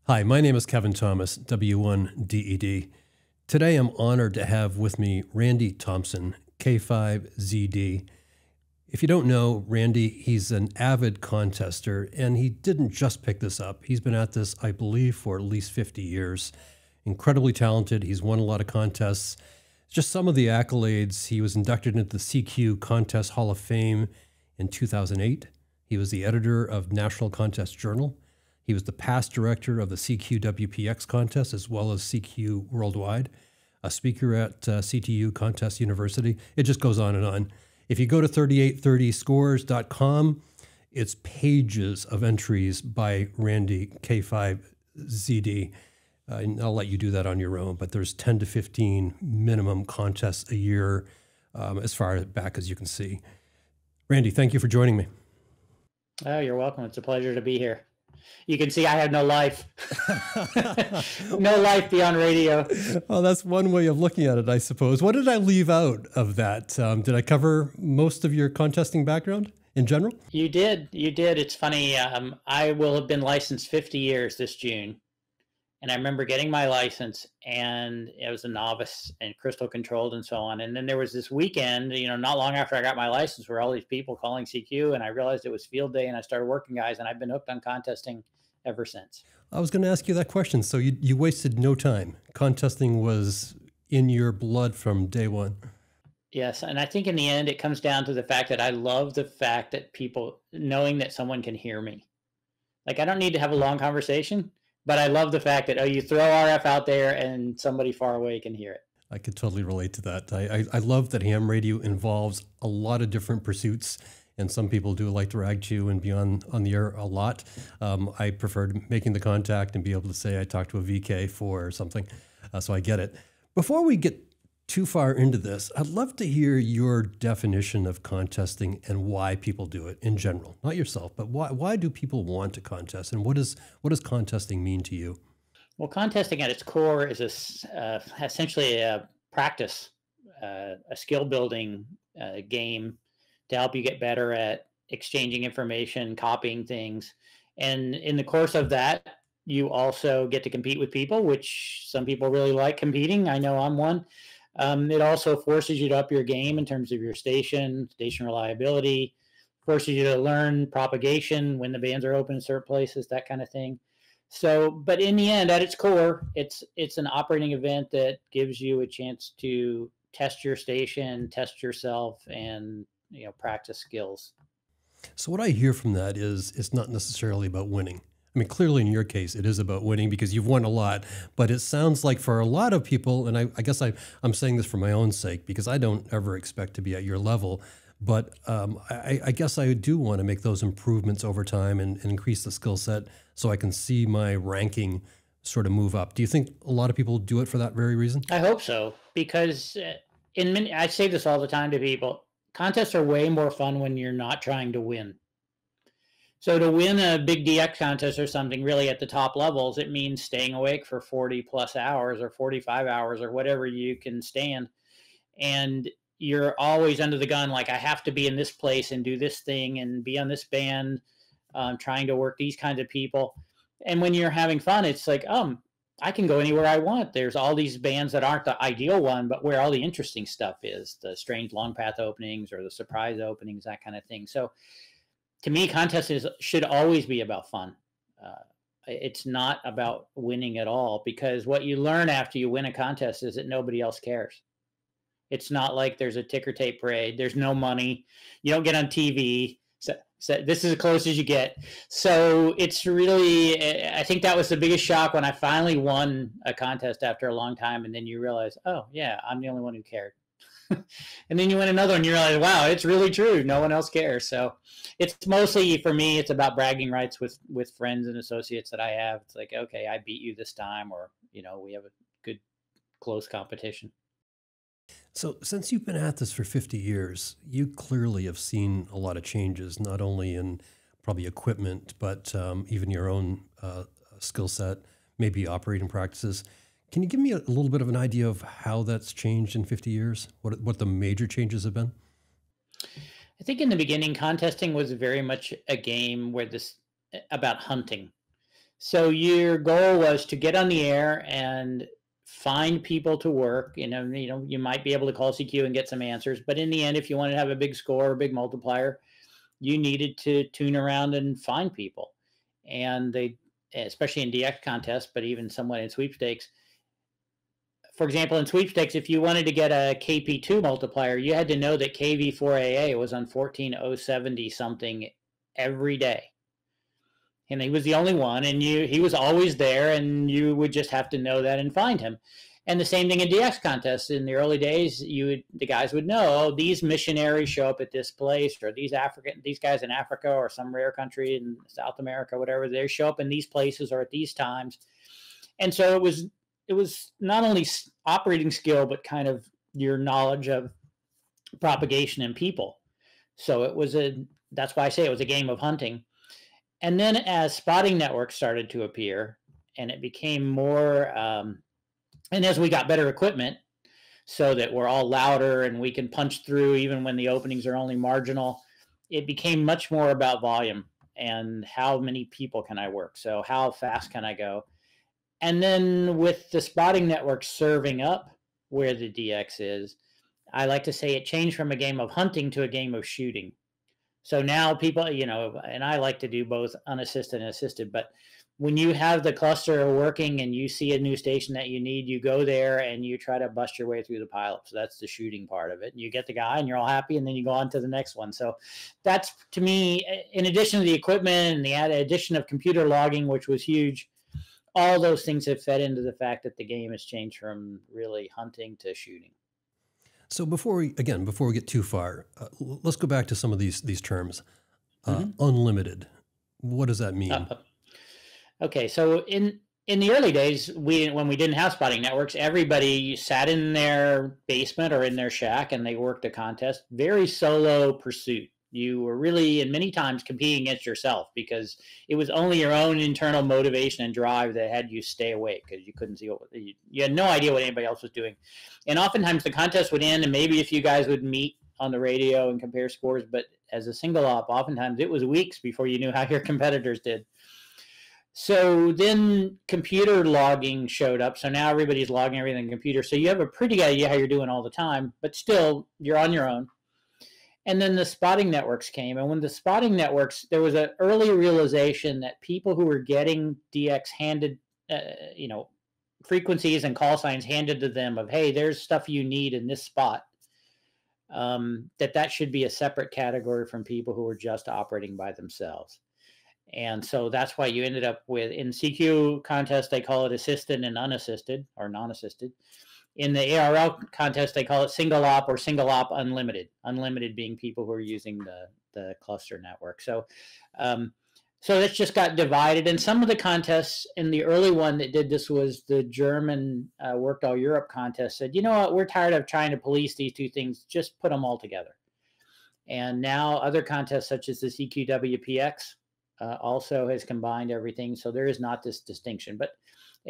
Hi, my name is K.Thomas, W1DED. Today I'm honored to have with me Randy Thompson, K5ZD. If you don't know Randy, he's an avid contester, and he didn't just pick this up. He's been at this, I believe, for at least 50 years. Incredibly talented. He's won a lot of contests. Just some of the accolades: he was inducted into the CQ Contest Hall of Fame in 2008. He was the editor of National Contest Journal. He was the past director of the CQ WPX contest as well as CQ Worldwide, a speaker at CTU Contest University. It just goes on and on. If you go to 3830scores.com, it's pages of entries by Randy K5ZD. And I'll let you do that on your own, but there's 10 to 15 minimum contests a year as far back as you can see. Randy, thank you for joining me. Oh, you're welcome. It's a pleasure to be here. You can see I have no life. No life beyond radio. Well, that's one way of looking at it, I suppose. What did I leave out of that? Did I cover most of your contesting background in general? You did. You did. It's funny. I will have been licensed 50 years this June. And I remember getting my license, and I was a novice and crystal controlled and so on. And then there was this weekend, not long after I got my license, where all these people calling CQ, and I realized it was field day, and I started working guys, and I've been hooked on contesting ever since. I was going to ask you that question. So you wasted no time. Contesting was in your blood from day one. Yes. And I think in the end, it comes down to the fact that I love the fact that people, knowing that someone can hear me. Like, I don't need to have a long conversation, but I love the fact that, you throw RF out there and somebody far away can hear it. I could totally relate to that. I love that ham radio involves a lot of different pursuits, and some people do like to rag chew and be on the air a lot. I preferred making the contact and be able to say I talked to a VK4 or something, so I get it. Before we get too far into this, I'd love to hear your definition of contesting and why people do it in general. Not yourself, but why do people want to contest, and what does contesting mean to you? Well, contesting at its core is essentially a practice, a skill building game to help you get better at exchanging information, copying things. And in the course of that, you also get to compete with people, which some people really like competing. I know I'm one. It also forces you to up your game in terms of your station reliability, forces you to learn propagation when the bands are open in certain places, that kind of thing. So, but in the end, at its core, it's an operating event that gives you a chance to test your station, test yourself, and practice skills. So what I hear from that is it's not necessarily about winning. I mean, clearly in your case, it is about winning because you've won a lot, but it sounds like for a lot of people, and I guess I'm saying this for my own sake because I don't ever expect to be at your level, but I guess I do want to make those improvements over time and increase the skill set so I can see my ranking sort of move up. Do you think a lot of people do it for that very reason? I hope so, because I say this all the time to people. Contests are way more fun when you're not trying to win. So to win a big DX contest or something really at the top levels, it means staying awake for 40 plus hours or 45 hours or whatever you can stand. And you're always under the gun, like I have to be in this place and do this thing and be on this band, trying to work these kinds of people. And when you're having fun, it's like, I can go anywhere I want. There's all these bands that aren't the ideal one, but where all the interesting stuff is, the strange long path openings or the surprise openings, that kind of thing. So to me, contests should always be about fun. It's not about winning at all, because what you learn after you win a contest is that nobody else cares. It's not like there's a ticker tape parade. There's no money. You don't get on TV. So this is as close as you get. So it's really, I think that was the biggest shock when I finally won a contest after a long time. And then you realize, oh, yeah, I'm the only one who cared. And then you win another one, you realize, wow, it's really true. No one else cares. So it's mostly, for me, it's about bragging rights with friends and associates that I have. It's like, okay, I beat you this time, or, we have a good, close competition. So since you've been at this for 50 years, you clearly have seen a lot of changes, not only in probably equipment, but even your own skill set, maybe operating practices. Can you give me a little bit of an idea of how that's changed in 50 years? What the major changes have been? I think in the beginning, contesting was very much a game where about hunting. So your goal was to get on the air and find people to work. You might be able to call CQ and get some answers, but in the end, if you wanted to have a big score or a big multiplier, you needed to tune around and find people. And they, especially in DX contests, but even somewhat in sweepstakes. For example, in sweepstakes, if you wanted to get a KP2 multiplier, you had to know that KV4AA was on 14070 something every day. And he was the only one, and he was always there, and you would just have to know that and find him. And the same thing in DX contests. In the early days, the guys would know, oh, these missionaries show up at this place, or these guys in Africa or some rare country in South America, whatever, they show up in these places or at these times. And so it was not only operating skill, but kind of your knowledge of propagation and people. So that's why I say it was a game of hunting. And then as spotting networks started to appear, and it became more, and as we got better equipment so that we're all louder and we can punch through even when the openings are only marginal, it became much more about volume and how many people can I work? So how fast can I go? And then with the spotting network serving up where the DX is, I like to say it changed from a game of hunting to a game of shooting. So now people, and I like to do both unassisted and assisted, but when you have the cluster working and you see a new station that you need, you go there and you try to bust your way through the pileup. So that's the shooting part of it. And you get the guy and you're all happy, and then you go on to the next one. So that's, to me, in addition to the equipment and the addition of computer logging, which was huge, all those things have fed into the fact that the game has changed from really hunting to shooting. So before we get too far, let's go back to some of these terms. Unlimited. What does that mean? Okay, so in the early days, when we didn't have spotting networks, everybody sat in their basement or in their shack and they worked a contest. Very solo pursuit. You were really, and many times, competing against yourself because it was only your own internal motivation and drive that had you stay awake because you couldn't see you had no idea what anybody else was doing. And oftentimes the contest would end, and maybe a few guys would meet on the radio and compare scores, but as a single op, oftentimes it was weeks before you knew how your competitors did. So then computer logging showed up. So now everybody's logging everything in computer. So you have a pretty good idea how you're doing all the time, but still you're on your own. And then the spotting networks came. And when the spotting networks, there was an early realization that people who were getting DX handed, frequencies and call signs handed to them of, hey, there's stuff you need in this spot, that should be a separate category from people who were just operating by themselves. And so that's why you ended up with, in CQ contest, they call it assisted and unassisted or non-assisted. In the ARL contest, they call it single op or single op unlimited. Unlimited being people who are using the cluster network. So that's just got divided. And some of the contests, in the early one that did this was the German Worked All Europe contest, said, you know what, we're tired of trying to police these two things. Just put them all together. And now other contests such as the CQWPX also has combined everything. So there is not this distinction. But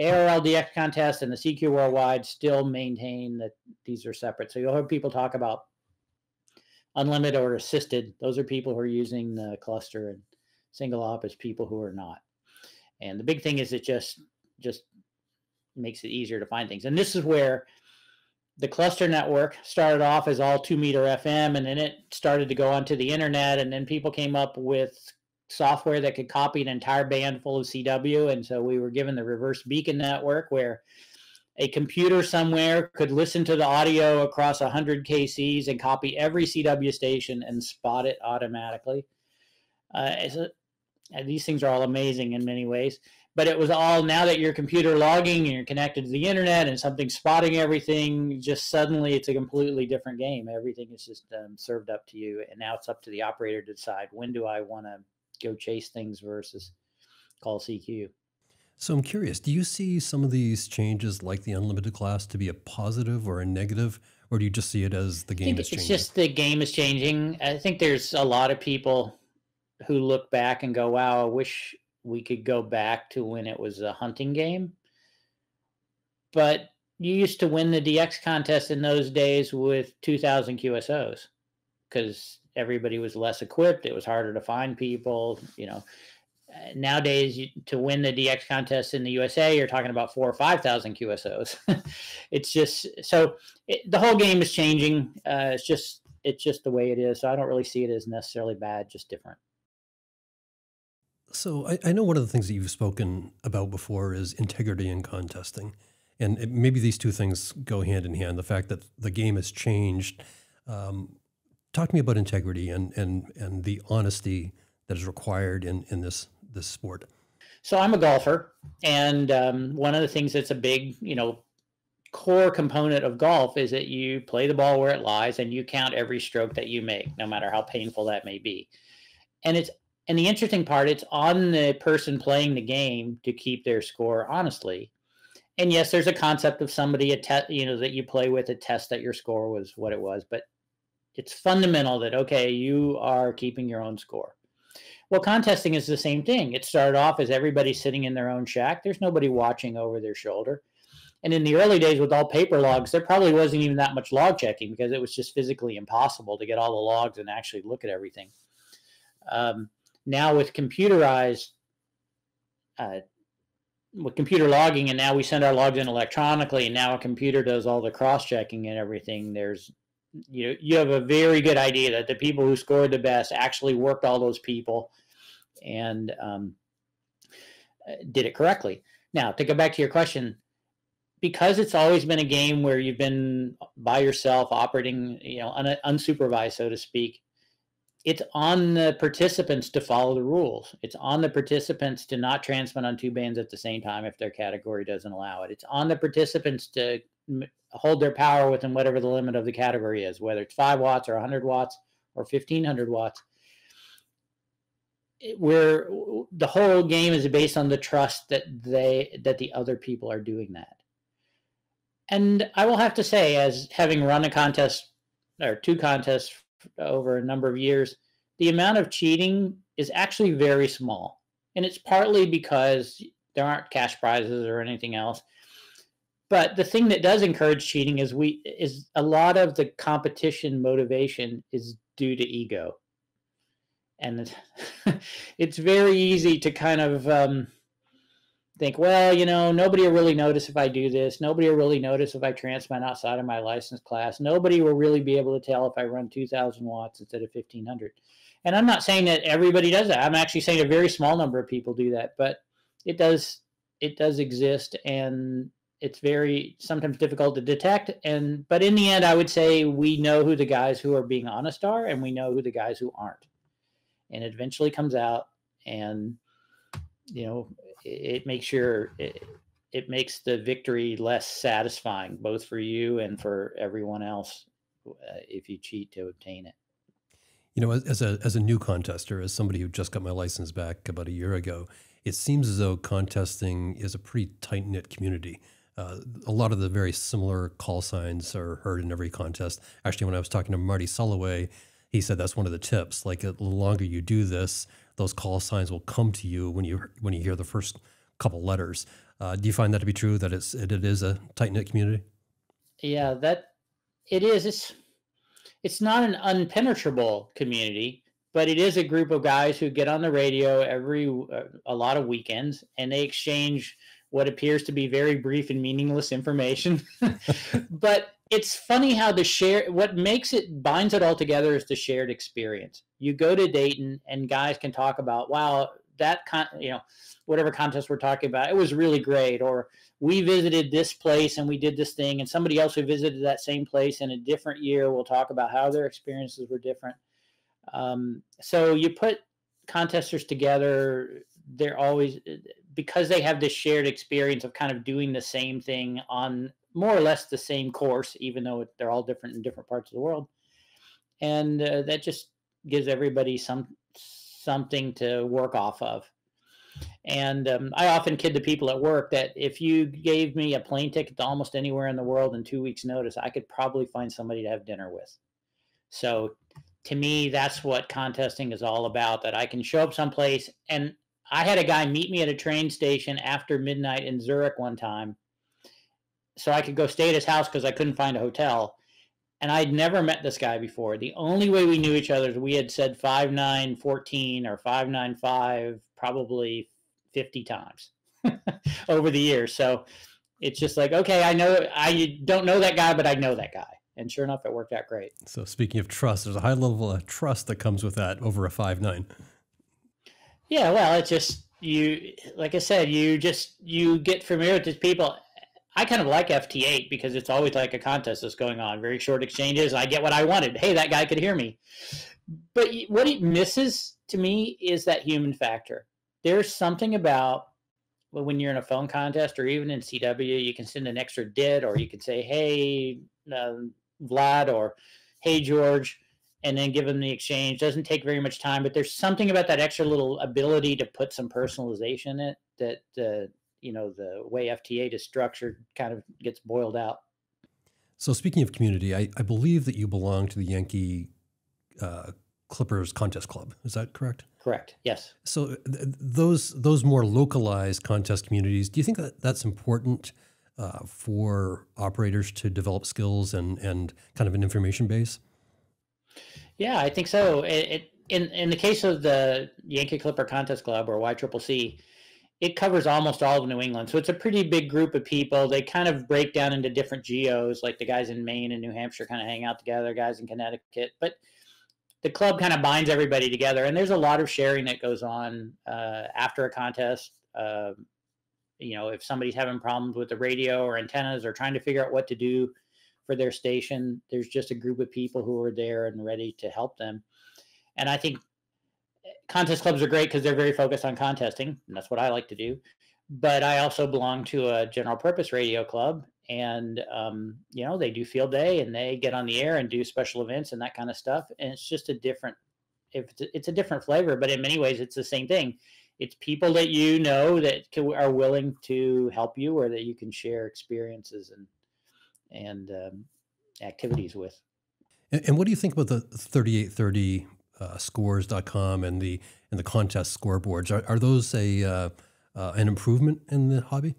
ARL DX contest and the CQ Worldwide still maintain that these are separate. So you'll hear people talk about unlimited or assisted. Those are people who are using the cluster, and single op is people who are not. And the big thing is it just makes it easier to find things. And this is where the cluster network started off as all 2-meter FM, and then it started to go onto the internet, and then people came up with software that could copy an entire band full of CW. And so we were given the reverse beacon network, where a computer somewhere could listen to the audio across 100 KCs and copy every CW station and spot it automatically. These things are all amazing in many ways, but it was all, now that you're computer logging and you're connected to the internet and something's spotting everything, just suddenly it's a completely different game. Everything is just served up to you. And now it's up to the operator to decide, when do I want to go chase things versus call CQ. So I'm curious, do you see some of these changes like the unlimited class to be a positive or a negative, or do you just see it as the game is changing? It's just the game is changing. I think there's a lot of people who look back and go, wow, I wish we could go back to when it was a hunting game. But you used to win the DX contest in those days with 2,000 QSOs because everybody was less equipped. It was harder to find people, Nowadays, to win the DX contest in the USA, you're talking about 4,000 or 5,000 QSOs. It's just so the whole game is changing. It's just the way it is. So I don't really see it as necessarily bad, just different. So I know one of the things that you've spoken about before is integrity in contesting. And maybe these two things go hand in hand. The fact that the game has changed. Talk to me about integrity and the honesty that is required in this sport. So I'm a golfer, and one of the things that's a big, core component of golf is that you play the ball where it lies and you count every stroke that you make, no matter how painful that may be. And the interesting part, it's on the person playing the game to keep their score honestly. And yes, there's a concept of somebody that you play with a test that your score was what it was, but it's fundamental that, okay, you are keeping your own score. Well, contesting is the same thing. It started off as everybody sitting in their own shack. There's nobody watching over their shoulder. And in the early days with all paper logs, there probably wasn't even that much log checking because it was just physically impossible to get all the logs and actually look at everything. Now with computerized, with computer logging, and now we send our logs in electronically, and now a computer does all the cross-checking and everything, there's, you have a very good idea that the people who scored the best actually worked all those people and did it correctly. Now, to go back to your question, because it's always been a game where you've been by yourself operating, unsupervised, so to speak, it's on the participants to follow the rules. It's on the participants to not transmit on two bands at the same time if their category doesn't allow it. It's on the participants to hold their power within whatever the limit of the category is, whether it's 5 watts or 100 watts or 1,500 watts. Where the whole game is based on the trust that the other people are doing that. And I will have to say, as having run a contest or 2 contests over a number of years, the amount of cheating is actually very small. And it's partly because there aren't cash prizes or anything else. But the thing that does encourage cheating is a lot of the competition motivation is due to ego. And it's very easy to kind of think, well, nobody will really notice if I do this. Nobody will really notice if I transmit outside of my license class. Nobody will really be able to tell if I run 2,000 watts instead of 1,500. And I'm not saying that everybody does that. I'm actually saying a very small number of people do that, but it does exist, and it's very sometimes difficult to detect. But in the end, I would say we know who the guys who are being honest are, and we know who the guys who aren't. And it eventually comes out, and it makes it makes the victory less satisfying, both for you and for everyone else, if you cheat to obtain it. As a new contester, as somebody who just got my license back about a year ago, it seems as though contesting is a pretty tight-knit community. A lot of the very similar call signs are heard in every contest. Actually, when I was talking to Marty Sulloway, he said that's one of the tips. Like, the longer you do this, those call signs will come to you when you hear the first couple letters. Do you find that to be true, that it is a tight-knit community? Yeah, that it is. It's not an unpenetrable community, but it is a group of guys who get on the radio a lot of weekends, and they exchange what appears to be very brief and meaningless information. But it's funny how what binds it all together is the shared experience. You go to Dayton and guys can talk about, wow, whatever contest we're talking about, it was really great. Or we visited this place and we did this thing, and somebody else who visited that same place in a different year will talk about how their experiences were different. So you put contesters together, they're always, because they have this shared experience of kind of doing the same thing on more or less the same course, even though they're all different in different parts of the world. And that just gives everybody something to work off of. And I often kid the people at work that if you gave me a plane ticket to almost anywhere in the world in 2 weeks' notice, I could probably find somebody to have dinner with. So to me, that's what contesting is all about, that I can show up someplace. And I had a guy meet me at a train station after midnight in Zurich one time, so I could go stay at his house because I couldn't find a hotel. And I'd never met this guy before. The only way we knew each other is we had said 5'9", 14 or 5'9", 5 probably 50 times over the years. So it's just like, okay, I don't know that guy, but I know that guy. And sure enough, it worked out great. So speaking of trust, there's a high level of trust that comes with that over a 5'9". Yeah, well, it's just, like I said, you get familiar with these people. I kind of like FT8 because it's always like a contest that's going on, very short exchanges. I get what I wanted. Hey, that guy could hear me. But what it misses to me is that human factor. There's something about when you're in a phone contest or even in CW, you can send an extra DID, or you can say, hey, Vlad, or hey, George, and then give them the exchange. Doesn't take very much time, but there's something about that extra little ability to put some personalization in it that, the way FT8 is structured kind of gets boiled out. So speaking of community, I believe that you belong to the Yankee Clippers Contest Club. Is that correct? Correct. Yes. So those more localized contest communities, do you think that that's important for operators to develop skills and kind of an information base? Yeah, I think so. In the case of the Yankee Clipper Contest Club, or YCCC, it covers almost all of New England. So it's a pretty big group of people. They kind of break down into different geos, like the guys in Maine and New Hampshire kind of hang out together, guys in Connecticut. But the club kind of binds everybody together. And there's a lot of sharing that goes on after a contest. If somebody's having problems with the radio or antennas or trying to figure out what to do for their station, there's just a group of people who are there and ready to help them. And I think contest clubs are great because they're very focused on contesting, and that's what I like to do. But I also belong to a general purpose radio club, and they do field day and they get on the air and do special events and that kind of stuff. And it's just it's a different flavor, but in many ways it's the same thing. It's people that that are willing to help you, or that you can share experiences and activities with. And what do you think about the 3830 scores.com and the contest scoreboards? Are those an improvement in the hobby?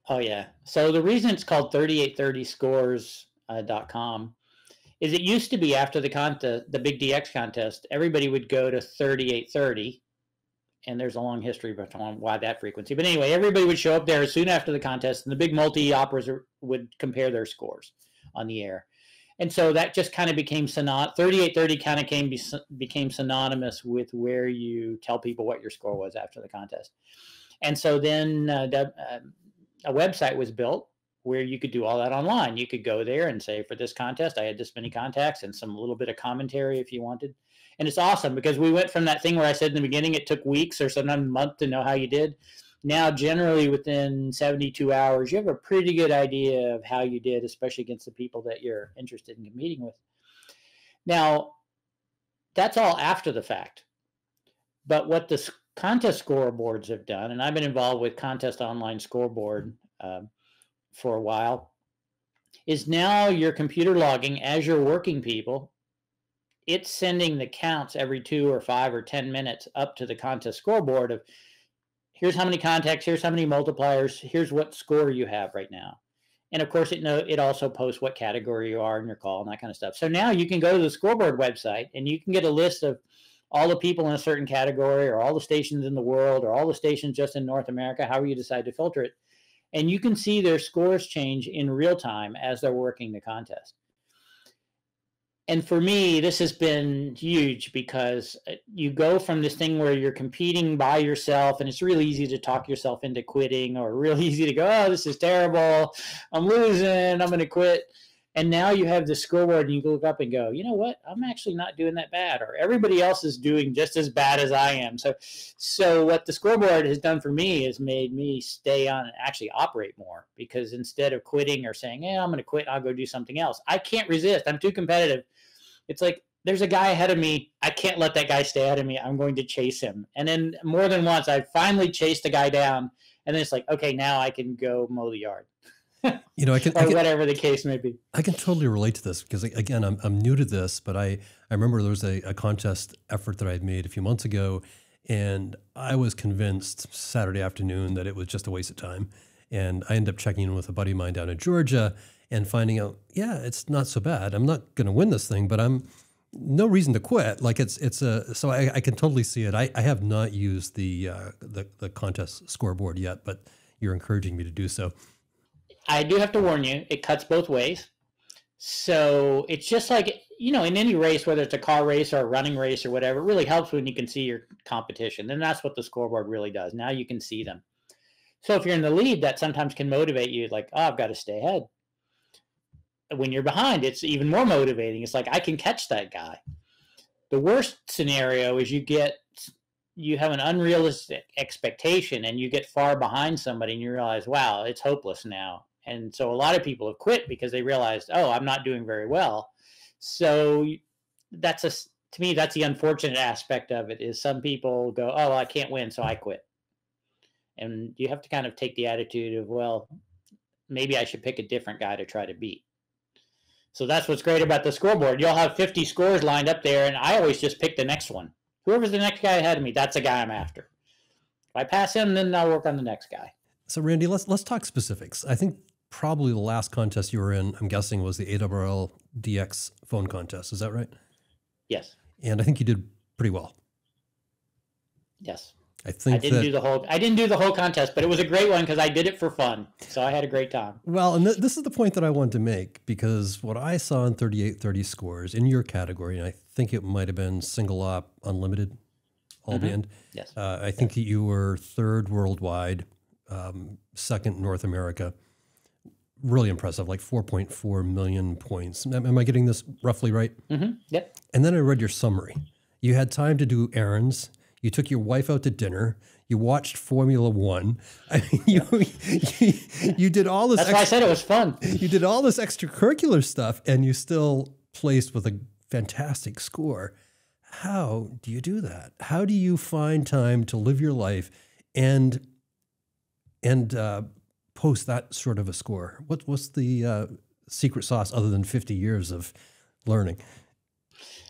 Oh yeah. So the reason it's called 3830scores.com is it used to be after the big DX contest, everybody would go to 3830, and there's a long history behind why that frequency. But anyway, everybody would show up there soon after the contest, and the big multi-operas would compare their scores on the air. And so that just kind of became 3830 kind of became synonymous with where you tell people what your score was after the contest. And so then a website was built where you could do all that online. You could go there and say, for this contest, I had this many contacts and some little bit of commentary if you wanted. And it's awesome because we went from that thing where I said in the beginning it took weeks or sometimes a month to know how you did. Now, generally within 72 hours, you have a pretty good idea of how you did, especially against the people that you're interested in competing with. Now, that's all after the fact. But what the contest scoreboards have done, and I've been involved with Contest Online Scoreboard for a while, is now you're computer logging as you're working people. It's sending the counts every 2 or 5 or 10 minutes up to the contest scoreboard of, here's how many contacts, here's how many multipliers, here's what score you have right now. And of course, it also posts what category you are in your call and that kind of stuff. So now you can go to the scoreboard website and you can get a list of all the people in a certain category, or all the stations in the world, or all the stations just in North America, however you decide to filter it. And you can see their scores change in real time as they're working the contest. And for me, this has been huge because you go from this thing where you're competing by yourself, and it's really easy to talk yourself into quitting, or really easy to go, oh, this is terrible, I'm losing, I'm going to quit. And now you have the scoreboard and you look up and go, you know what, I'm actually not doing that bad, or everybody else is doing just as bad as I am. So what the scoreboard has done for me is made me stay on and actually operate more, because instead of quitting or saying, I'm going to quit, I'll go do something else, I can't resist, I'm too competitive. It's like, there's a guy ahead of me. I can't let that guy stay ahead of me. I'm going to chase him. And then more than once, I finally chased the guy down. And then it's like, okay, now I can go mow the yard. Whatever the case may be. I can totally relate to this because, again, I'm new to this, but I remember there was a contest effort that I had made a few months ago, and I was convinced Saturday afternoon that it was just a waste of time. And I ended up checking in with a buddy of mine down in Georgia and finding out, it's not so bad. I'm not going to win this thing, but I'm no reason to quit. Like so I can totally see it. I have not used the contest scoreboard yet, but you're encouraging me to do so. I do have to warn you, it cuts both ways. So it's just like, in any race, whether it's a car race or a running race or whatever, it really helps when you can see your competition. And that's what the scoreboard really does. Now you can see them. So if you're in the lead, that sometimes can motivate you, like, oh, I've got to stay ahead. When you're behind, it's even more motivating. It's like, I can catch that guy. The worst scenario is you have an unrealistic expectation and you get far behind somebody and you realize, wow, it's hopeless now. And so a lot of people have quit because they realized, oh, I'm not doing very well. So to me, that's the unfortunate aspect of it, is some people go, oh, I can't win, so I quit. And you have to kind of take the attitude of, well, maybe I should pick a different guy to try to beat. So that's what's great about the scoreboard. You'll have 50 scores lined up there, and I always just pick the next one. Whoever's the next guy ahead of me, that's the guy I'm after. If I pass him, then I'll work on the next guy. So Randy, let's talk specifics. I think probably the last contest you were in, I'm guessing, was the AWL DX phone contest. Is that right? Yes. And I think you did pretty well. Yes. I didn't do the whole contest, but it was a great one because I did it for fun. So I had a great time. Well, and this is the point that I wanted to make, because what I saw in 3830 scores in your category, and I think it might have been single op unlimited all band. Yes. I think that you were third worldwide, second North America. Really impressive, like 4.4 million points. Am I getting this roughly right? Mm-hmm. Yep. And then I read your summary. You had time to do errands. You took your wife out to dinner. You watched Formula One. I mean, you did all this. That's why I said it was fun. You did all this extracurricular stuff, and you still placed with a fantastic score. How do you do that? How do you find time to live your life and post that sort of a score? What's the secret sauce other than 50 years of learning?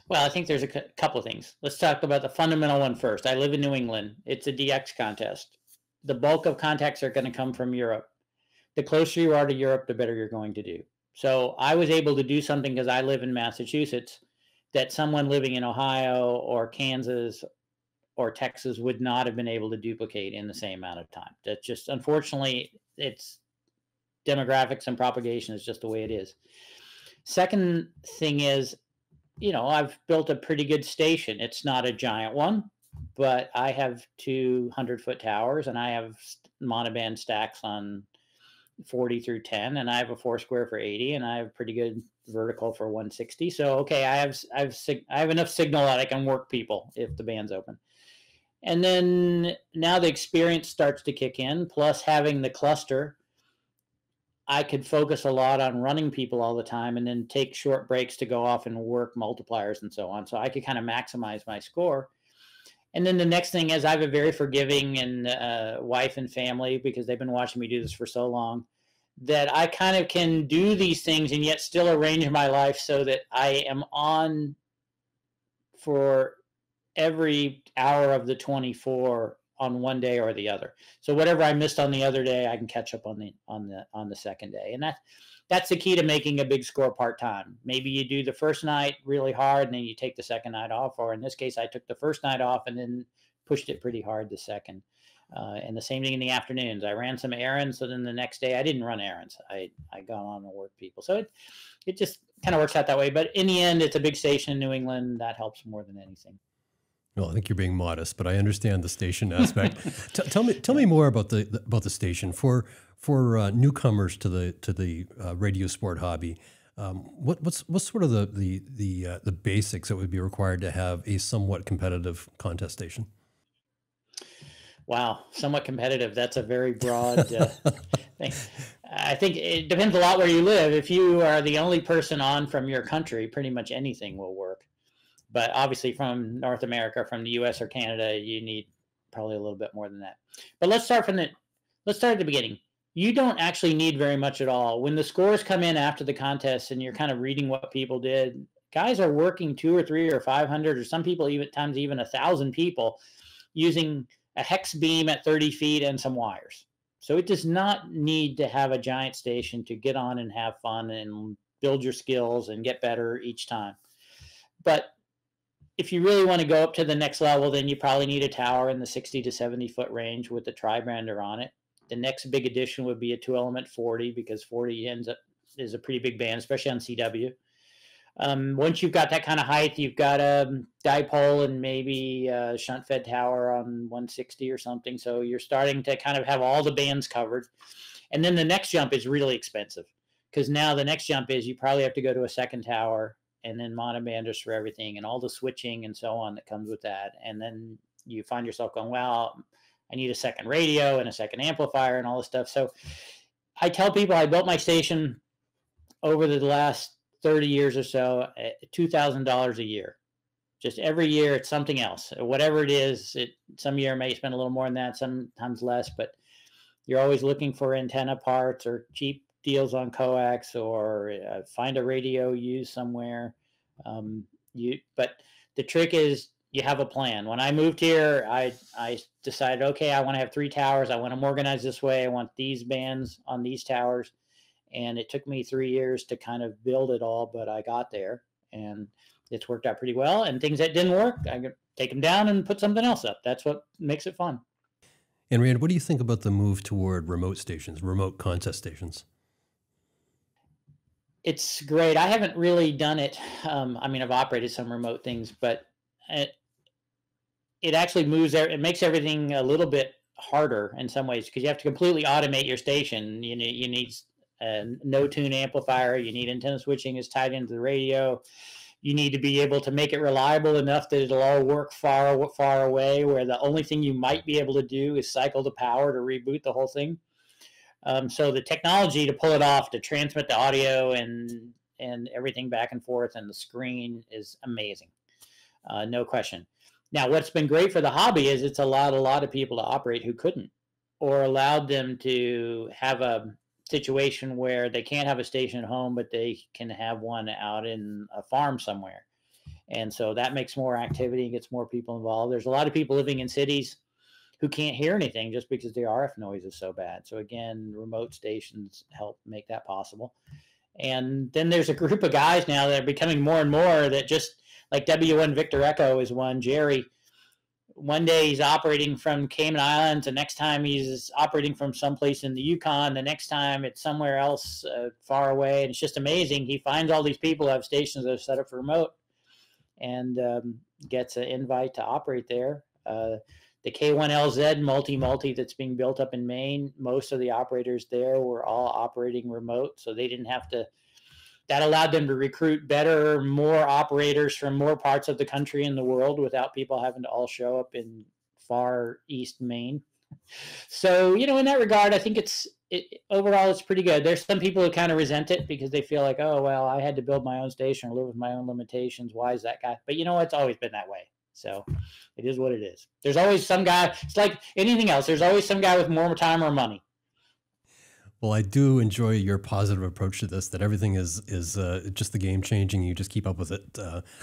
Well, I think there's a couple of things. Let's talk about the fundamental one first. I live in New England. It's a DX contest. The bulk of contacts are going to come from Europe. The closer you are to Europe, the better you're going to do. So I was able to do something, because I live in Massachusetts, that someone living in Ohio or Kansas or Texas would not have been able to duplicate in the same amount of time. That's just, unfortunately, it's demographics and propagation is just the way it is. Second thing is, I've built a pretty good station. It's not a giant one, but I have 200-foot towers, and I have monoband stacks on 40 through 10, and I have a 4-square for 80, and I have pretty good vertical for 160. So, okay, I have enough signal that I can work people if the band's open. And then now the experience starts to kick in, plus having the cluster. I could focus a lot on running people all the time and then take short breaks to go off and work multipliers and so on. So I could kind of maximize my score. And then the next thing is I have a very forgiving and wife and family, because they've been watching me do this for so long, that I kind of can do these things and yet still arrange my life so that I am on for every hour of the 24 on one day or the other. So whatever I missed on the other day, I can catch up on the second day. And that's the key to making a big score part-time. Maybe you do the first night really hard and then you take the second night off, or in this case, I took the first night off and then pushed it pretty hard the second. And the same thing in the afternoons. I ran some errands, so then the next day I didn't run errands. I got on and worked people. So it just kind of works out that way. But in the end, it's a big station in New England. That helps more than anything. Well, I think you're being modest, but I understand the station aspect. Tell me more about the station for newcomers to the radio sport hobby. What's sort of the basics that would be required to have a somewhat competitive contest station? Wow, somewhat competitive. That's a very broad thing. I think it depends a lot where you live. If you are the only person on from your country, pretty much anything will work. But obviously from North America, from the US or Canada, you need probably a little bit more than that. But let's start at the beginning. You don't actually need very much at all. When the scores come in after the contest and you're kind of reading what people did, guys are working 200 or 300 or 500, or some people even 1,000 people using a hex beam at 30 feet and some wires. So it does not need to have a giant station to get on and have fun and build your skills and get better each time. But if you really want to go up to the next level, then you probably need a tower in the 60 to 70 foot range with the tri-brander on it. The next big addition would be a 2-element 40, because 40 is a pretty big band, especially on CW. Once you've got that kind of height, you've got a dipole and maybe a shunt fed tower on 160 or something. So you're starting to kind of have all the bands covered. And then the next jump is really expensive, because now the next jump is you probably have to go to a second tower and then monobanders for everything and all the switching and so on that comes with that. And then you find yourself going, well, I need a second radio and a second amplifier and all this stuff. So I tell people I built my station over the last 30 years or so at $2,000 a year. Just every year it's something else. Whatever it is, some year may spend a little more than that, sometimes less, but you're always looking for antenna parts or cheap deals on coax, or find a radio used somewhere. But the trick is you have a plan. When I moved here, I decided, okay, I want to have 3 towers. I want them organized this way. I want these bands on these towers. And it took me 3 years to kind of build it all, but I got there and it's worked out pretty well. And things that didn't work, I could take them down and put something else up. That's what makes it fun. And Rand, what do you think about the move toward remote stations, remote contest stations? It's great. I haven't really done it. I mean, I've operated some remote things, but it actually it makes everything a little bit harder in some ways, because you have to completely automate your station. You need a no-tune amplifier. You need antenna switching is tied into the radio. You need to be able to make it reliable enough that it'll all work far away, where the only thing you might be able to do is cycle the power to reboot the whole thing. So the technology to pull it off, to transmit the audio and everything back and forth, and the screen is amazing. No question. Now, what's been great for the hobby is it's allowed a lot of people to operate who couldn't, or allowed them to have a situation where they can't have a station at home, but they can have one out in a farm somewhere. And so that makes more activity and gets more people involved. There's a lot of people living in cities who can't hear anything just because the RF noise is so bad. So again, remote stations help make that possible. And then there's a group of guys now that are becoming more and more that just, like W1 Victor Echo is one. Jerry, one day he's operating from Cayman Islands, the next time he's operating from someplace in the Yukon, the next time it's somewhere else far away. And it's just amazing. He finds all these people who have stations that are set up for remote, and gets an invite to operate there. The K1LZ multi that's being built up in Maine, most of the operators there were all operating remote, so they didn't have to. That allowed them to recruit more operators from more parts of the country and the world without people having to all show up in far east Maine. So, in that regard, I think overall it's pretty good. There's some people who kind of resent it because they feel like, oh, well, I had to build my own station or live with my own limitations. Why is that guy? But it's always been that way. So it is what it is. There's always some guy. It's like anything else. There's always some guy with more time or money. Well, I do enjoy your positive approach to this, that everything is just the game changing. You just keep up with it.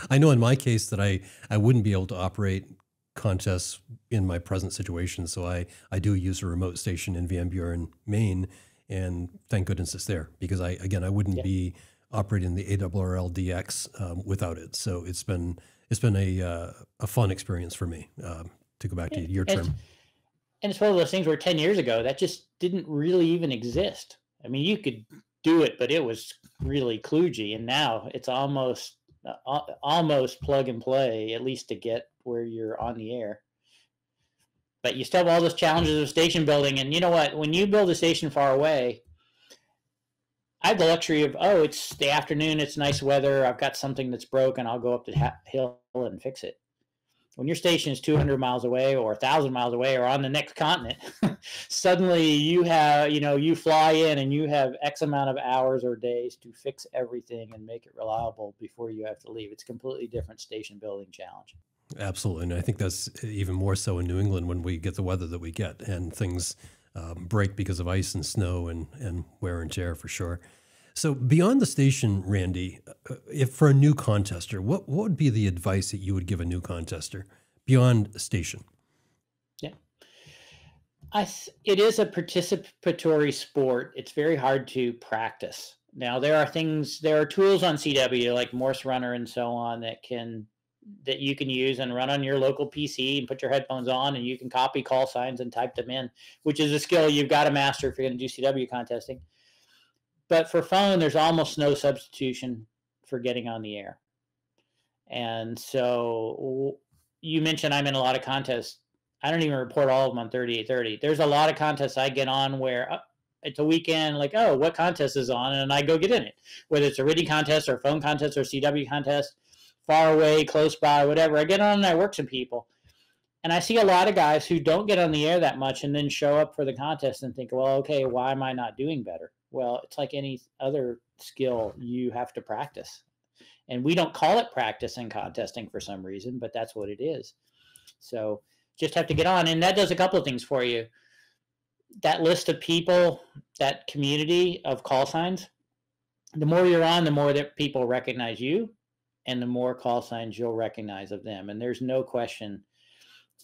I know in my case that I wouldn't be able to operate contests in my present situation. So I do use a remote station in Van Buren, Maine, and thank goodness it's there, because I wouldn't be operating the ARRL DX without it. So it's been a fun experience for me, to go back to your term. And it's one of those things where 10 years ago, that just didn't really even exist. I mean, you could do it, but it was really kludgy. And now it's almost plug and play, at least to get where you're on the air. But you still have all those challenges of station building. And you know what? When you build a station far away, I have the luxury of, it's the afternoon, it's nice weather, I've got something that's broken, I'll go up the hill and fix it. When your station is 200 miles away or 1,000 miles away or on the next continent, suddenly you have, you fly in and you have X amount of hours or days to fix everything and make it reliable before you have to leave. It's a completely different station building challenge. Absolutely. And I think that's even more so in New England when we get the weather that we get and things break because of ice and snow and wear and tear for sure. So beyond the station, Randy, if for a new contester, what would be the advice that you would give a new contester beyond station? Yeah, it is a participatory sport. It's very hard to practice. Now there are tools on CW like Morse Runner and so on that can that you can use and run on your local PC and put your headphones on, and you can copy call signs and type them in, which is a skill you've got to master if you're going to do CW contesting. But for phone, there's almost no substitution for getting on the air. And so you mentioned I'm in a lot of contests. I don't even report all of them on 3830. There's a lot of contests I get on where it's a weekend, like, oh, what contest is on? And I go get in it, whether it's a RIDI contest or phone contest or CW contest, far away, close by, whatever. I get on and I work some people. And I see a lot of guys who don't get on the air that much and then show up for the contest and think, well, okay, why am I not doing better? Well, it's like any other skill, you have to practice. And we don't call it practice in contesting for some reason, but that's what it is. So just have to get on. And that does a couple of things for you. That list of people, that community of call signs, the more you're on, the more that people recognize you, and the more call signs you'll recognize of them. And there's no question,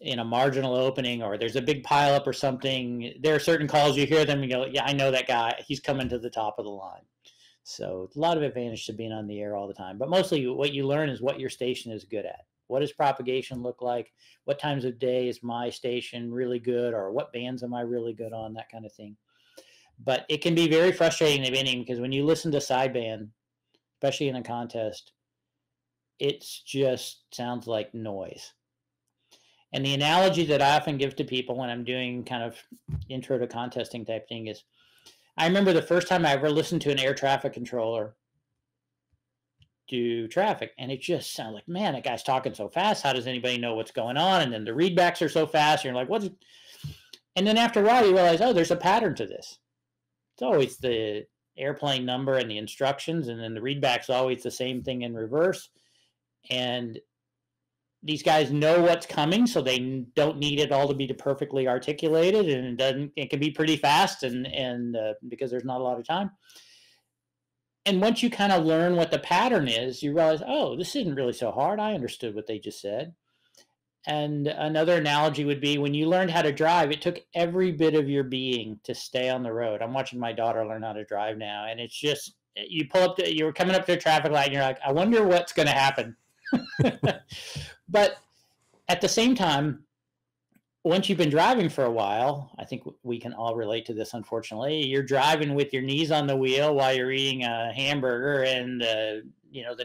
in a marginal opening or there's a big pileup or something, there are certain calls you hear them and you go, yeah, I know that guy. He's coming to the top of the line. So a lot of advantage to being on the air all the time. But mostly what you learn is what your station is good at. What does propagation look like? What times of day is my station really good? Or what bands am I really good on? That kind of thing. But it can be very frustrating in the beginning because when you listen to sideband, especially in a contest, it just sounds like noise. And the analogy that I often give to people when I'm doing kind of intro to contesting type thing is, I remember the first time I ever listened to an air traffic controller do traffic, and it just sounded like, man, that guy's talking so fast. How does anybody know what's going on? And then the readbacks are so fast. You're like, what's? And then after a while, you realize, oh, there's a pattern to this. It's always the airplane number and the instructions, and then the readback's always the same thing in reverse. And these guys know what's coming, so they don't need it all to be perfectly articulated, and it can be pretty fast, and because there's not a lot of time. And once you kind of learn what the pattern is, you realize, oh, this isn't really so hard. I understood what they just said. And another analogy would be when you learned how to drive, it took every bit of your being to stay on the road. I'm watching my daughter learn how to drive now, and it's just, you pull up, you're coming up to a traffic light, and you're like, I wonder what's going to happen. But at the same time, once you've been driving for a while, I think we can all relate to this, unfortunately. You're driving with your knees on the wheel while you're eating a hamburger, and the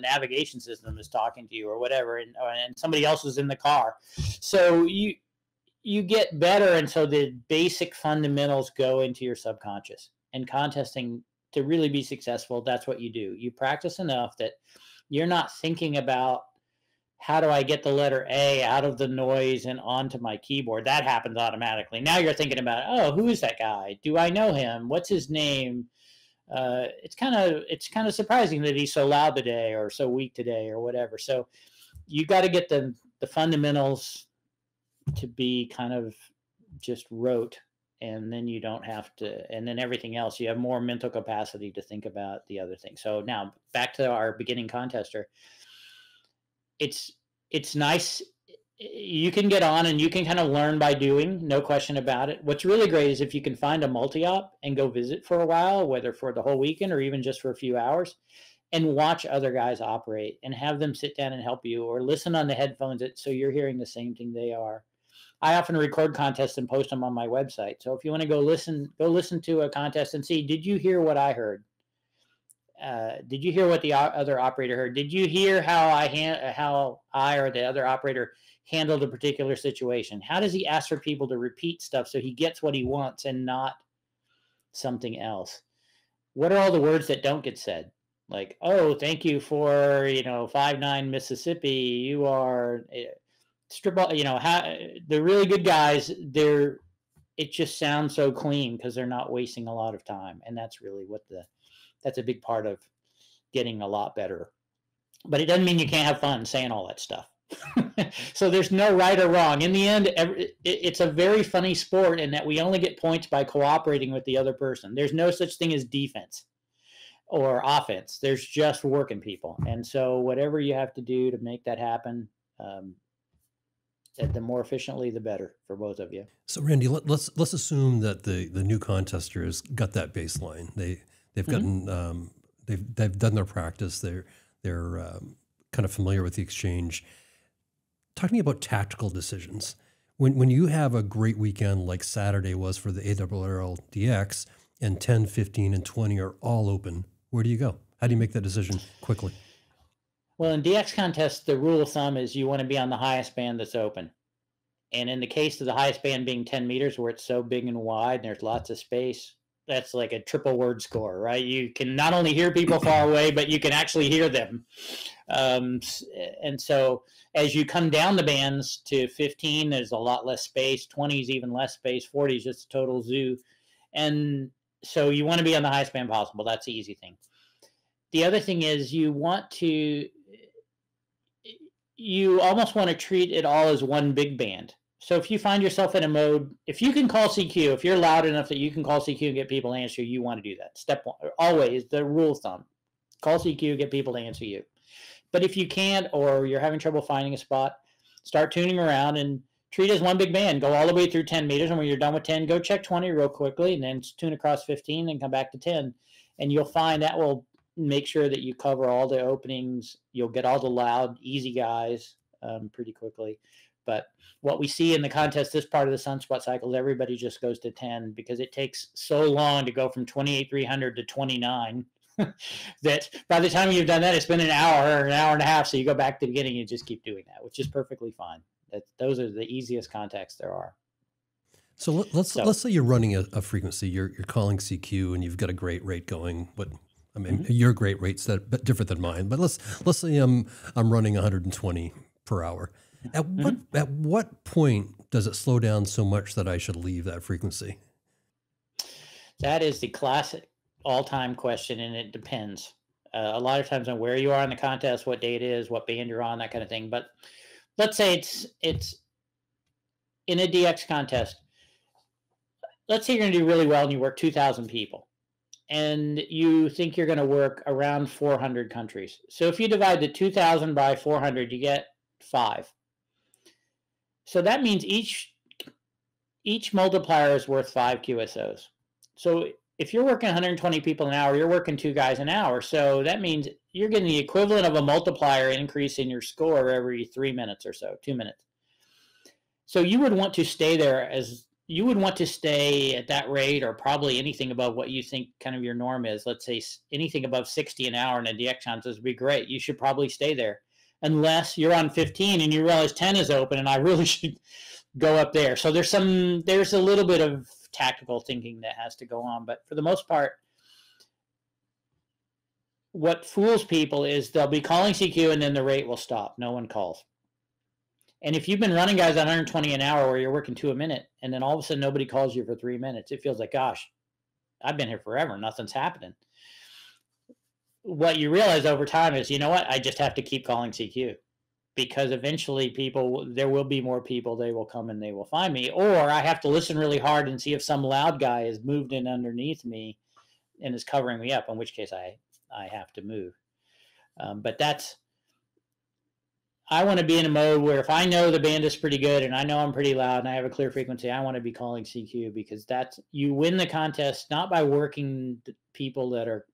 navigation system is talking to you or whatever, and somebody else is in the car. So you get better, and so the basic fundamentals go into your subconscious. And contesting, to really be successful, that's what you do. You practice enough that you're not thinking about, how do I get the letter A out of the noise and onto my keyboard? That happens automatically. Now you're thinking about, oh, who is that guy? Do I know him? What's his name? It's kind of surprising that he's so loud today or so weak today or whatever. So you got to get the fundamentals to be kind of just rote, and then you don't have to, and then everything else, you have more mental capacity to think about the other thing. So now back to our beginning contester. It's nice. You can get on and you can kind of learn by doing, no question about it. What's really great is if you can find a multi-op and go visit for a while, whether for the whole weekend or even just for a few hours, and watch other guys operate and have them sit down and help you, or listen on the headphones so you're hearing the same thing they are. I often record contests and post them on my website. So if you want to go listen to a contest and see, did you hear what I heard? Did you hear what the other operator heard? Did you hear how I or the other operator handled a particular situation? How does he ask for people to repeat stuff so he gets what he wants and not something else? What are all the words that don't get said? Like, oh, thank you for 5'9" Mississippi. You are strip. The really good guys. It just sounds so clean because they're not wasting a lot of time, and that's really that's a big part of getting a lot better. But it doesn't mean you can't have fun saying all that stuff. So there's no right or wrong. In the end, it's a very funny sport in that we only get points by cooperating with the other person. There's no such thing as defense or offense. There's just working people. And so whatever you have to do to make that happen, the more efficiently, the better for both of you. So Randy, let's assume that the new contester has got that baseline. They've gotten they've done their practice. They're kind of familiar with the exchange. Talk to me about tactical decisions. When you have a great weekend like Saturday was for the AWRL-DX and 10, 15, and 20 are all open, where do you go? How do you make that decision quickly? Well, in DX contests, the rule of thumb is you want to be on the highest band that's open. And in the case of the highest band being 10 meters, where it's so big and wide and there's lots of space, that's like a triple word score, right? You can not only hear people far away, but you can actually hear them. And so as you come down the bands to 15, there's a lot less space. 20 is even less space. 40 is just a total zoo. And so you want to be on the highest band possible. That's the easy thing. The other thing is you almost want to treat it all as one big band. So if you find yourself in a mode, if you can call CQ, if you're loud enough that you can call CQ and get people to answer you, you want to do that. Step one, always the rule of thumb, call CQ, get people to answer you. But if you can't, or you're having trouble finding a spot, start tuning around and treat it as one big band. Go all the way through 10 meters. And when you're done with 10, go check 20 real quickly and then tune across 15 and come back to 10. And you'll find that will make sure that you cover all the openings. You'll get all the loud, easy guys pretty quickly. But what we see in the contest, this part of the sunspot cycle, everybody just goes to 10 because it takes so long to go from 28,300 to 29 that by the time you've done that, it's been an hour or an hour and a half. So you go back to the beginning and just keep doing that, which is perfectly fine. Those are the easiest contexts there are. So let's say you're running a frequency, you're calling CQ and you've got a great rate going, but I mean, your great rate's a bit different than mine, but let's say I'm running 120 per hour. At what point does it slow down so much that I should leave that frequency? That is the classic all-time question, and it depends. A lot of times on where you are in the contest, what day it is, what band you're on, that kind of thing. But let's say it's in a DX contest. Let's say you're going to do really well and you work 2,000 people. And you think you're going to work around 400 countries. So if you divide the 2,000 by 400, you get 5. So that means each multiplier is worth 5 QSOs. So if you're working 120 people an hour, you're working 2 guys an hour. So that means you're getting the equivalent of a multiplier increase in your score every 3 minutes or so, 2 minutes. So you would want to stay there you would want to stay at that rate, or probably anything above what you think kind of your norm is. Let's say anything above 60 an hour in a DX contest would be great. You should probably stay there unless you're on 15 and you realize 10 is open and I really should go up there. So there's a little bit of tactical thinking that has to go on. But for the most part, what fools people is they'll be calling CQ and then the rate will stop. No one calls. And if you've been running guys at 120 an hour where you're working 2 a minute, and then all of a sudden nobody calls you for 3 minutes, it feels like, gosh, I've been here forever. Nothing's happening. What you realize over time is, you know what? I just have to keep calling CQ because eventually there will be more people. They will come and they will find me. Or I have to listen really hard and see if some loud guy has moved in underneath me and is covering me up, in which case I have to move. But I want to be in a mode where if I know the band is pretty good and I know I'm pretty loud and I have a clear frequency, I want to be calling CQ because you win the contest not by working the people that are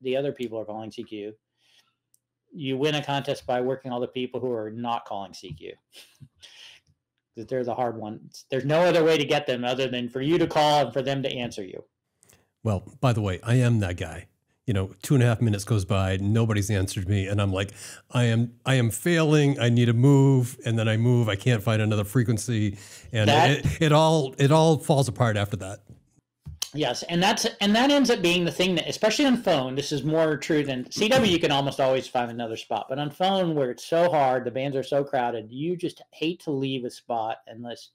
the other people are calling CQ. You win a contest by working all the people who are not calling CQ. Because they're the hard ones. There's no other way to get them other than for you to call and for them to answer you. Well, by the way, I am that guy. 2.5 minutes goes by, nobody's answered me, and I'm like, I am failing. I need to move, and then I move. I can't find another frequency, and it all falls apart after that. Yes, and that ends up being the thing that, especially on phone, this is more true than CW. You can almost always find another spot, but on phone, where it's so hard, the bands are so crowded, you just hate to leave a spot unless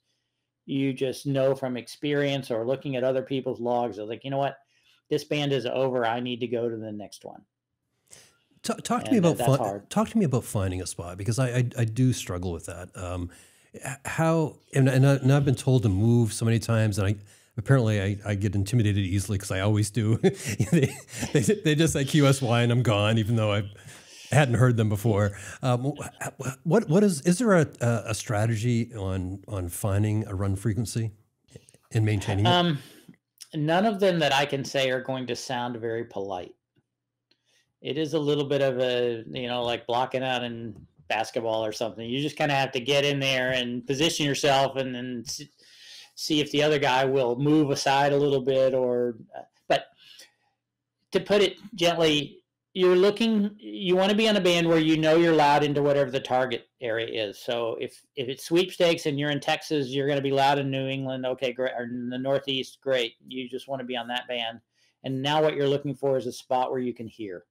you just know from experience or looking at other people's logs. They're like, you know what? This band is over. I need to go to the next one. Talk to me about finding a spot, because I do struggle with that. And I've been told to move so many times, and apparently I get intimidated easily because I always do. they just say QSY and I'm gone, even though I hadn't heard them before. Is there a strategy on finding a run frequency and maintaining it? None of them that I can say are going to sound very polite. It is a little bit of a, like blocking out and basketball or something. You just kind of have to get in there and position yourself, and then see if the other guy will move aside a little bit. But to put it gently, you want to be on a band where you know you're loud into whatever the target area is. So if it's sweepstakes and you're in Texas, you're going to be loud in New England. Okay, great. Or in the Northeast, great. You just want to be on that band. And now what you're looking for is a spot where you can hear.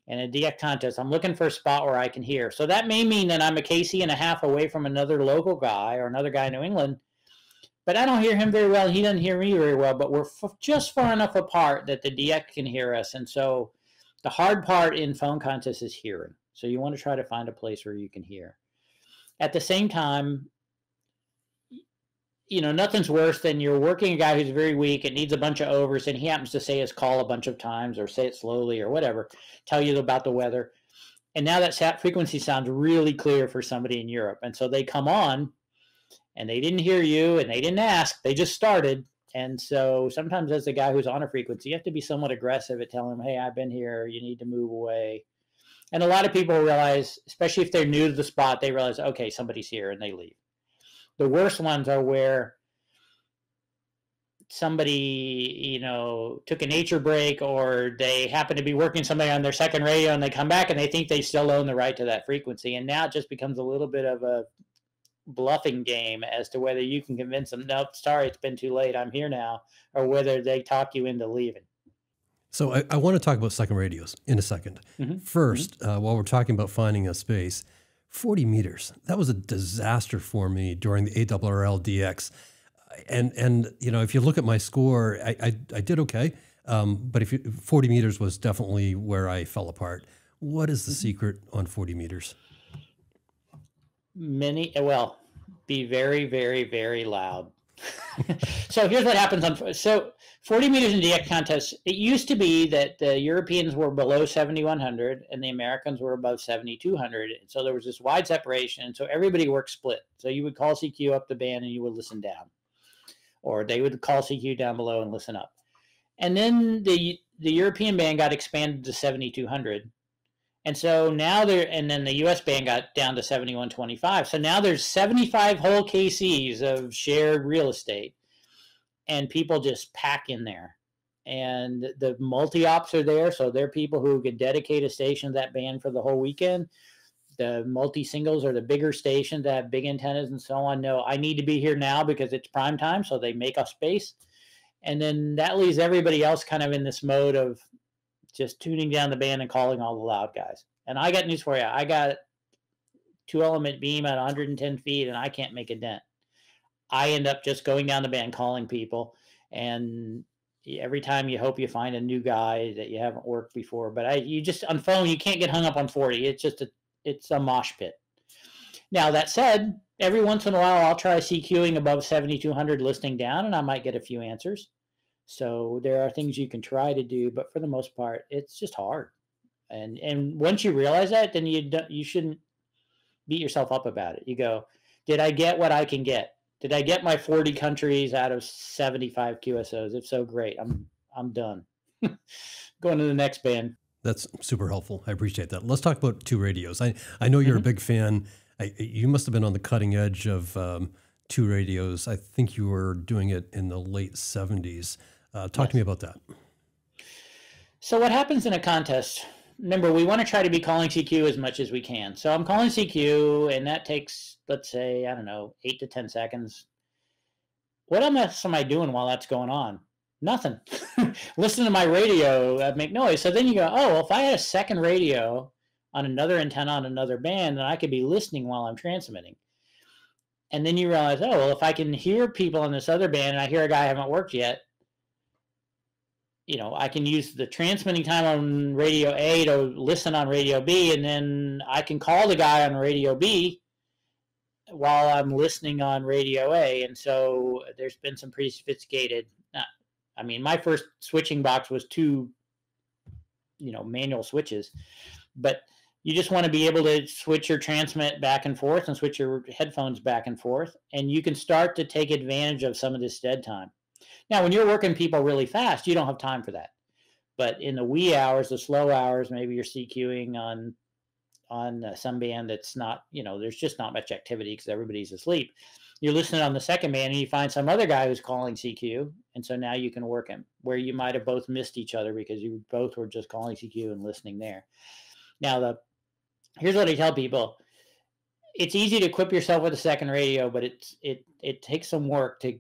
In a DX contest, I'm looking for a spot where I can hear. So that may mean that I'm a KC and a half away from another local guy or another guy in New England, but I don't hear him very well. He doesn't hear me very well, but we're just far enough apart that the DX can hear us. And so the hard part in phone contests is hearing. So you want to try to find a place where you can hear. At the same time, nothing's worse than you're working a guy who's very weak and needs a bunch of overs, and he happens to say his call a bunch of times or say it slowly or whatever, tell you about the weather. And now that frequency sounds really clear for somebody in Europe. And so they come on and they didn't hear you and they didn't ask. They just started. And so sometimes as the guy who's on a frequency, you have to be somewhat aggressive at telling them, hey, I've been here. You need to move away. And a lot of people realize, especially if they're new to the spot, they realize, okay, somebody's here, and they leave. The worst ones are where somebody, took a nature break, or they happen to be working somebody on their second radio and they come back and they think they still own the right to that frequency. And now it just becomes a little bit of a bluffing game as to whether you can convince them, nope, sorry, it's been too late, I'm here now, or whether they talk you into leaving. So I want to talk about second radios in a second. Mm-hmm. First, while we're talking about finding a space, 40 meters, that was a disaster for me during the ARRL DX. And if you look at my score, I did okay. But 40 meters was definitely where I fell apart. What is the secret on 40 meters? Be very, very, very loud. So here's what happens so 40 meters in DX contests. It used to be that the Europeans were below 7,100 and the Americans were above 7,200. So there was this wide separation. And so everybody worked split. So you would call CQ up the band and you would listen down, or they would call CQ down below and listen up. And then the European band got expanded to 7,200. And so now and then the US band got down to 7,125. So now there's 75 whole KCs of shared real estate, and people just pack in there. And the multi-ops are there. So they're people who could dedicate a station to that band for the whole weekend. The multi-singles are the bigger stations that have big antennas and so on. No, I need to be here now because it's prime time. So they make a space. And then that leaves everybody else kind of in this mode of just tuning down the band and calling all the loud guys. And I got news for you. I got 2-element beam at 110 feet, and I can't make a dent. I end up just going down the band, calling people. And every time you hope you find a new guy that you haven't worked before. But you just, on phone, you can't get hung up on 40. It's a mosh pit. Now, that said, every once in a while, I'll try CQing above 7,200 listening down, and I might get a few answers. So there are things you can try to do, but for the most part, it's just hard. And once you realize that, then you shouldn't beat yourself up about it. You go, did I get what I can get? Did I get my 40 countries out of 75 QSOs? If so, great. I'm done. Going to the next band. That's super helpful. I appreciate that. Let's talk about two radios. I know you're a big fan. You must have been on the cutting edge of two radios. I think you were doing it in the late 70s. Talk to me about that. So what happens in a contest, remember, we want to try to be calling CQ as much as we can. So I'm calling CQ, and that takes, let's say, 8 to 10 seconds. What else am I doing while that's going on? Nothing. Listen to my radio make noise. So then you go, oh, well, if I had a second radio on another antenna on another band, then I could be listening while I'm transmitting. And then you realize, oh, well, if I can hear people on this other band and I hear a guy I haven't worked yet, I can use the transmitting time on radio A to listen on radio B, and then I can call the guy on radio B while I'm listening on radio A. And so there's been some pretty sophisticated, my first switching box was 2, manual switches, but you just want to be able to switch your transmit back and forth and switch your headphones back and forth, and you can start to take advantage of some of this dead time. Now, when you're working people really fast, you don't have time for that. But in the wee hours, the slow hours, maybe you're CQing on some band that's not, there's just not much activity because everybody's asleep. You're listening on the second band and you find some other guy who's calling CQ. And so now you can work him where you might have both missed each other because you both were just calling CQ and listening there. Now, here's what I tell people. It's easy to equip yourself with a second radio, but it takes some work to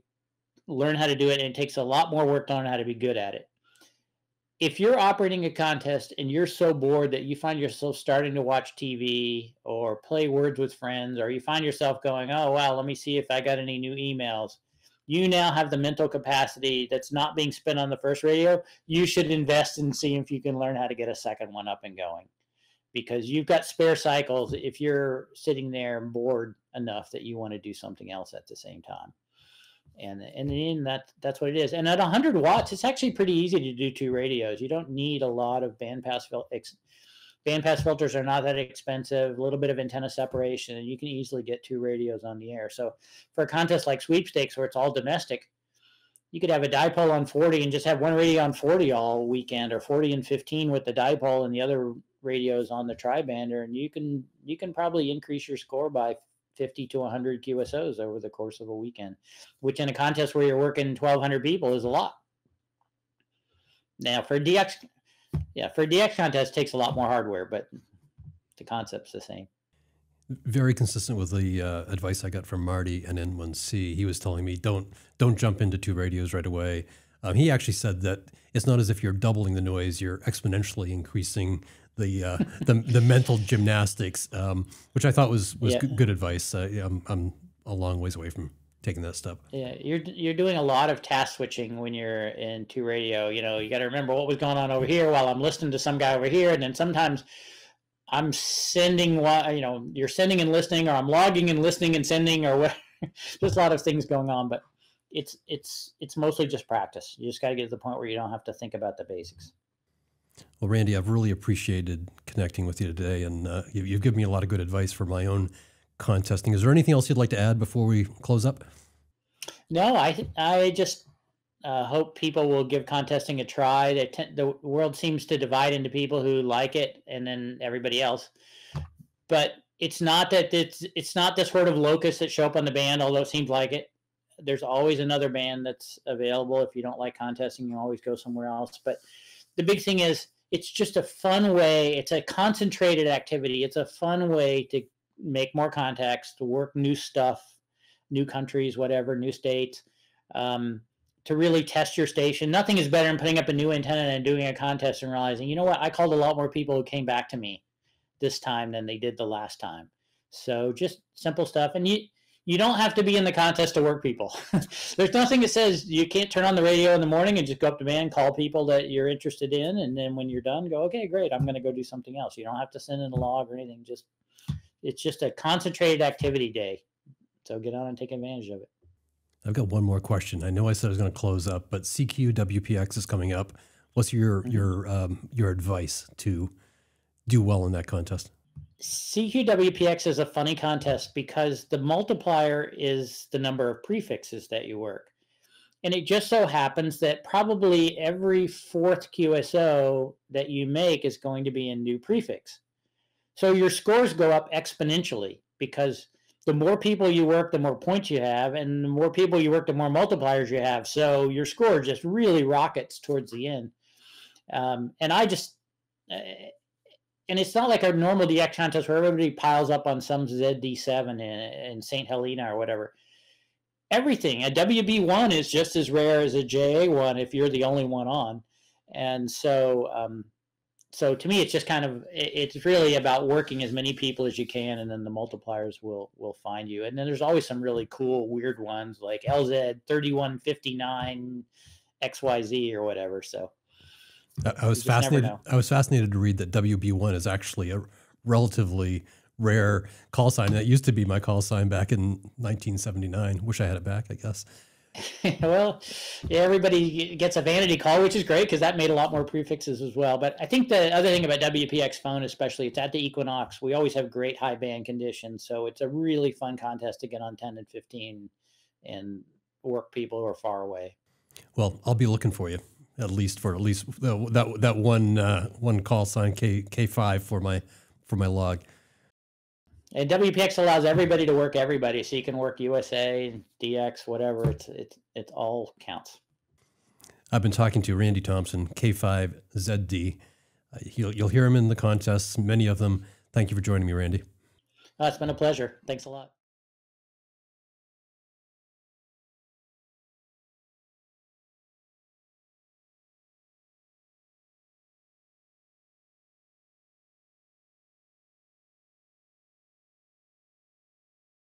learn how to do it. And it takes a lot more work to learn how to be good at it. If you're operating a contest and you're so bored that you find yourself starting to watch TV or play Words with friends, or you find yourself going, oh, wow, let me see if I got any new emails. You now have the mental capacity that's not being spent on the first radio. You should invest in seeing if you can learn how to get a second one up and going, because you've got spare cycles if you're sitting there bored enough that you want to do something else at the same time. And in the end, that's what it is. And at 100 watts, it's actually pretty easy to do 2 radios. You don't need a lot of bandpass filters are not that expensive. A little bit of antenna separation, and you can easily get 2 radios on the air. So for a contest like Sweepstakes, where it's all domestic, you could have a dipole on 40 and just have one radio on 40 all weekend, or 40 and 15 with the dipole and the other radios on the tri-bander, and you can probably increase your score by 50 to 100 QSOs over the course of a weekend, which in a contest where you're working 1,200 people is a lot. Now for DX contest, it takes a lot more hardware, but the concept's the same. Very consistent with the advice I got from Marty and N1C. He was telling me don't jump into 2 radios right away. He actually said that it's not as if you're doubling the noise; you're exponentially increasing the mental gymnastics, which I thought was good advice. I'm a long ways away from taking that step. Yeah, you're doing a lot of task switching when you're in 2 radio. You got to remember what was going on over here while I'm listening to some guy over here, and then sometimes I'm sending you're sending and listening, or I'm logging and listening and sending, or whatever. There's a lot of things going on, but it's mostly just practice. You just got to get to the point where you don't have to think about the basics. Well, Randy, I've really appreciated connecting with you today, and you've given me a lot of good advice for my own contesting. Is there anything else you'd like to add before we close up? No, I just hope people will give contesting a try. The world seems to divide into people who like it and then everybody else. But it's not that it's not this herd of locusts that show up on the band, although it seems like it. There's always another band that's available. If you don't like contesting, you can always go somewhere else. But the big thing is, it's just a fun way. It's a concentrated activity. It's a fun way to make more contacts, to work new stuff, new countries, whatever, new states, to really test your station. Nothing is better than putting up a new antenna and doing a contest and realizing, you know what, I called a lot more people who came back to me this time than they did the last time. So just simple stuff. And you don't have to be in the contest to work people. There's nothing that says you can't turn on the radio in the morning and just go up to band, call people that you're interested in, and then when you're done, go, okay, great, I'm going to go do something else. You don't have to send in a log or anything. It's just a concentrated activity day. So get on and take advantage of it. I've got one more question. I know I said I was going to close up, but CQ WPX is coming up. What's your advice to do well in that contest? CQWPX is a funny contest because the multiplier is the number of prefixes that you work. And it just so happens that probably every 4th QSO that you make is going to be a new prefix. So your scores go up exponentially because the more people you work, the more points you have, and the more people you work, the more multipliers you have. So your score just really rockets towards the end. And it's not like a normal DX contest where everybody piles up on some ZD7 in St. Helena or whatever. Everything. A WB1 is just as rare as a JA1 if you're the only one on. And so to me, it's just it's really about working as many people as you can, and then the multipliers will find you. And then there's always some really cool, weird ones like LZ 3159 XYZ or whatever. So I was fascinated to read that WB1 is actually a relatively rare call sign. That used to be my call sign back in 1979. Wish I had it back, I guess. Well, yeah, everybody gets a vanity call, which is great because that made a lot more prefixes as well. But I think the other thing about WPX phone, especially, it's at the Equinox. We always have great high band conditions. So it's a really fun contest to get on 10 and 15 and work people who are far away. Well, I'll be looking for you. At least that one call sign K5 for my log. And WPX allows everybody to work everybody, so you can work USA, DX, whatever. It all counts. I've been talking to Randy Thompson, K5ZD. You'll hear him in the contests, many of them. Thank you for joining me, Randy. It's been a pleasure. Thanks a lot.